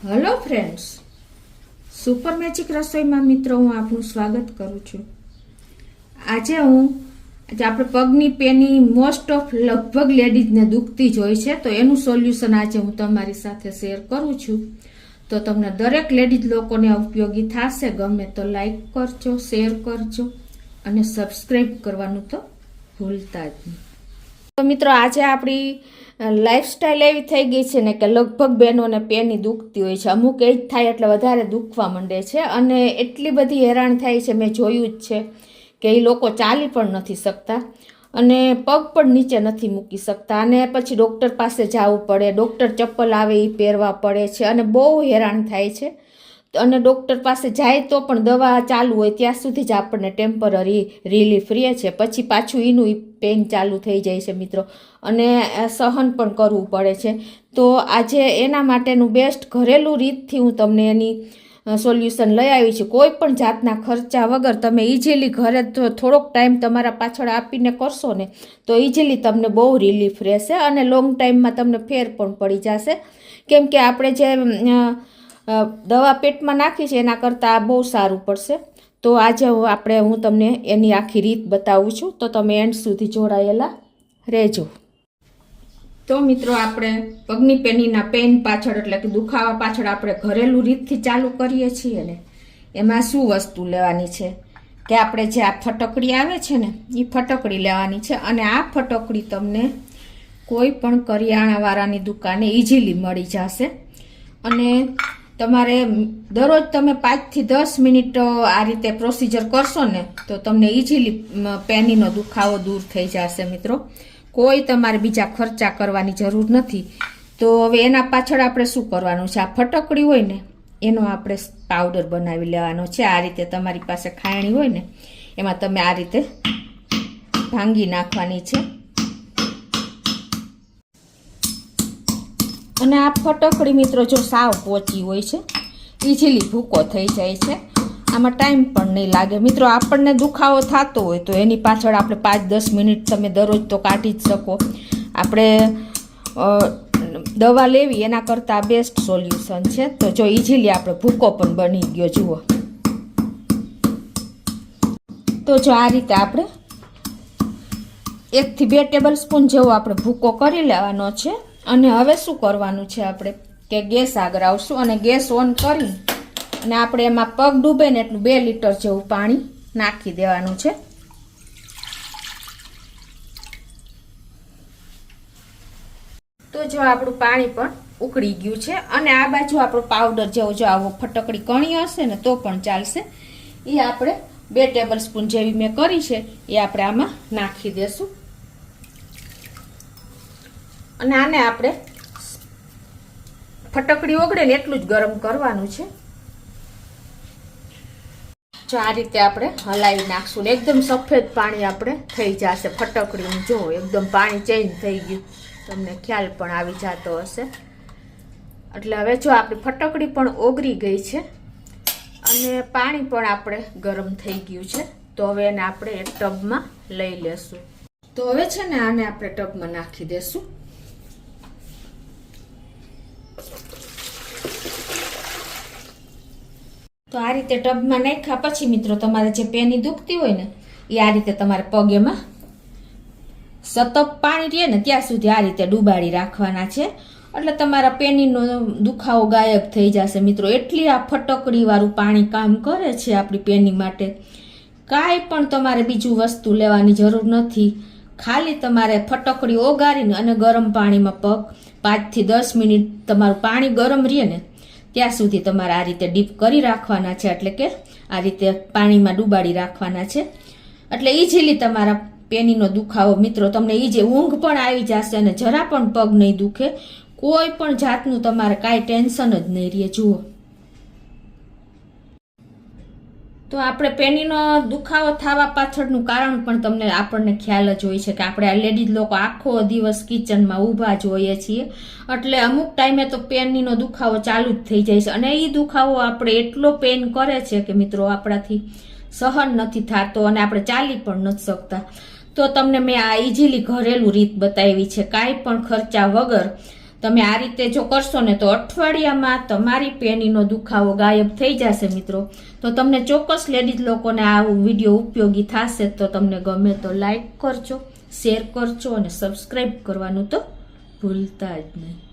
Hello friends, super magic રસોઈમાં મિત્રો હું આપનું સ્વાગત કરું છું. આજે આપણે પગની પેની મોસ્ટ ઓફ લગભગ લેડીઝને દુખતી જ હોય છે, તો એનું સોલ્યુશન આજે હું તમારી સાથે શેર કરું છું. તો તમને દરેક લેડીઝ લોકોને ઉપયોગી થશે. ગમે તો લાઈક કરજો, શેર કરજો અને સબસ્ક્રાઈબ કરવાનું તો ભૂલતા જ નહીં. તો મિત્રો આજે આપણી લાઈફસ્ટાઈલ એવી થઈ ગઈ છે ને કે લગભગ બહેનોને પેની દુખતી હોય છે. અમુક એજ થાય એટલે વધારે દુખવા માંડે છે અને એટલી બધી હેરાન થાય છે. મેં જોયું જ છે કે એ લોકો ચાલી પણ નથી શકતા અને પગ પણ નીચે નથી મૂકી શકતા અને પછી ડૉક્ટર પાસે જવું પડે. ડૉક્ટર ચપ્પલ આવે એ પહેરવા પડે છે અને બહુ હેરાન થાય છે. અને ડૉક્ટર પાસે જાય તો પણ દવા ચાલુ હોય ત્યાં સુધી જ આપણને ટેમ્પરરી રિલીફ રહે છે. પછી પાછું એનું પેઇન ચાલુ થઈ જાય છે મિત્રો, અને સહન પણ કરવું પડે છે. તો આજે એના માટેનું બેસ્ટ ઘરેલું રીતથી હું તમને એની સોલ્યુશન લઈ આવી છું. કોઈ પણ જાતના ખર્ચા વગર તમે ઇઝીલી ઘરે થોડોક ટાઈમ તમારા પાછળ આપીને કરશો ને તો ઇઝીલી તમને બહુ રિલીફ રહેશે અને લોંગ ટાઈમમાં તમને ફેર પણ પડી જશે. કેમ કે આપણે જે દવા પેટમાં નાખી છે એના કરતાં બહુ સારું પડશે. તો આજે હું તમને એની આખી રીત બતાવું છું, તો તમે એન્ડ સુધી જોડાયેલા રહેજો. તો મિત્રો આપણે પગની પેનીના પેઇન પાછળ એટલે કે દુખાવા પાછળ આપણે ઘરેલું રીતથી ચાલુ કરીએ છીએ ને એમાં શું વસ્તુ લેવાની છે કે આપણે જે આ ફટકડી આવે છે ને એ ફટકડી લેવાની છે. અને આ ફટકડી તમને કોઈ પણ કરિયાણાવાળાની દુકાને ઇઝીલી મળી જશે. અને તમારે દરરોજ તમે 5 થી 10 મિનિટ આ રીતે પ્રોસિજર કરશો ને તો તમને ઇઝીલી પેનીનો દુખાવો દૂર થઈ જશે મિત્રો. કોઈ તમારે બીજા ખર્ચા કરવાની જરૂર નથી. તો હવે એના પાછળ આપણે શું કરવાનું છે, આ ફટકડી હોય ને એનો આપણે પાવડર બનાવી લેવાનો છે. આ રીતે તમારી પાસે ખાયણી હોય ને એમાં તમે આ રીતે ભાંગી નાખવાની છે. અને આ ફટકડી મિત્રો જો સાવ પોચી હોય છે, ઇઝીલી ભૂકો થઈ જાય છે. આમાં ટાઈમ પણ નહીં લાગે મિત્રો. આપણને દુખાવો થતો હોય તો એની પાછળ આપણે 5-10 મિનિટ તમે દરરોજ તો કાઢી જ શકો. આપણે દવા લેવી એના કરતાં બેસ્ટ સોલ્યુશન છે. તો જો ઇઝીલી આપણે ભૂકો પણ બની ગયો જુઓ. તો જો આ રીતે આપણે 1 થી 2 ટેબલ સ્પૂન જેવો આપણે ભૂકો કરી લેવાનો છે. અને હવે શું કરવાનું છે આપણે કે ગેસ આગળ આવશું અને ગેસ ઓન કરી અને આપણે એમાં પગ ડૂબે ને એટલું 2 લીટર જેવું પાણી નાખી દેવાનું છે. તો જો આપણું પાણી પણ ઉકળી ગયું છે અને આ બાજુ આપણો પાવડર જેવો જો આવો ફટકડી કણી હશે ને તો પણ ચાલશે. એ આપણે 2 ટેબલ સ્પૂન જેવી મેં કરી છે એ આપણે આમાં નાખી દેશું. અને આને આપણે ફટકડી ઓગળે ને એટલું જ ગરમ કરવાનું છે. જો આ રીતે આપણે હલાવી નાખશું ને એકદમ સફેદ પાણી આપણે થઈ જશે ફટકડીનું. જો એકદમ પાણી ચેન્જ થઈ ગયું, તમને ખ્યાલ પણ આવી જતો હશે. એટલે હવે જો આપણી ફટકડી પણ ઓગળી ગઈ છે અને પાણી પણ આપણે ગરમ થઈ ગયું છે. તો હવે એને આપણે એક ટબમાં લઈ લેશું. તો હવે છે ને આને આપણે ટબમાં નાખી દેશું. તો આ રીતે ટબમાં નાખ્યા પછી મિત્રો તમારે જે પેની દુખતી હોય ને એ આ રીતે તમારે પગ એમાં સતત પાણી રહે ને ત્યાં સુધી આ રીતે ડૂબાડી રાખવાના છે. એટલે તમારા પેનીનો દુખાવો ગાયબ થઈ જશે મિત્રો. એટલી આ ફટકડી વાળું પાણી કામ કરે છે આપણી પેની માટે. કાંઈ પણ તમારે બીજું વસ્તુ લેવાની જરૂર નથી. ખાલી તમારે ફટકડી ઓગાળીને અને ગરમ પાણીમાં પગ 5 થી 10 મિનિટ તમારું પાણી ગરમ રહે ને ત્યાં સુધી તમારે આ રીતે ડીપ કરી રાખવાના છે. એટલે કે આ રીતે પાણીમાં ડૂબાડી રાખવાના છે. એટલે ઇઝીલી તમારા પેનીનો દુખાવો મિત્રો તમને ઇઝી ઊંઘ પણ આવી જશે અને જરા પણ પગ નહીં દુખે. કોઈ પણ જાતનું તમારે કાંઈ ટેન્શન જ નહીં રહે. જુઓ તો આપણે પેનીનો દુખાવો થવા પાછળનું કારણ પણ તમને આપણને ખ્યાલ જ હોય છે કે આપણે આ લેડીઝ લોકો આખો દિવસ કિચનમાં ઊભા જ હોઈએ છીએ. એટલે અમુક ટાઈમે તો પેનીનો દુખાવો ચાલુ જ થઈ જાય છે અને એ દુખાવો આપણે એટલો પેન કરે છે કે મિત્રો આપણાથી સહન નથી થતો અને આપણે ચાલી પણ નથી શકતા. તો તમને મેં આ ઇઝીલી ઘરેલું રીત બતાવી છે. કાંઈ પણ ખર્ચા વગર તમે આ રીતે જો કરશો ને તો અઠવાડિયામાં તમારી પેનીનો દુખાવો ગાયબ થઈ જશે મિત્રો. તો તમને ચોક્કસ લેડીઝ લોકોને આ વિડીયો ઉપયોગી થશે. તો તમને ગમે તો લાઈક કરજો, શેર કરજો અને સબસ્ક્રાઈબ કરવાનું તો ભૂલતા જ નહીં.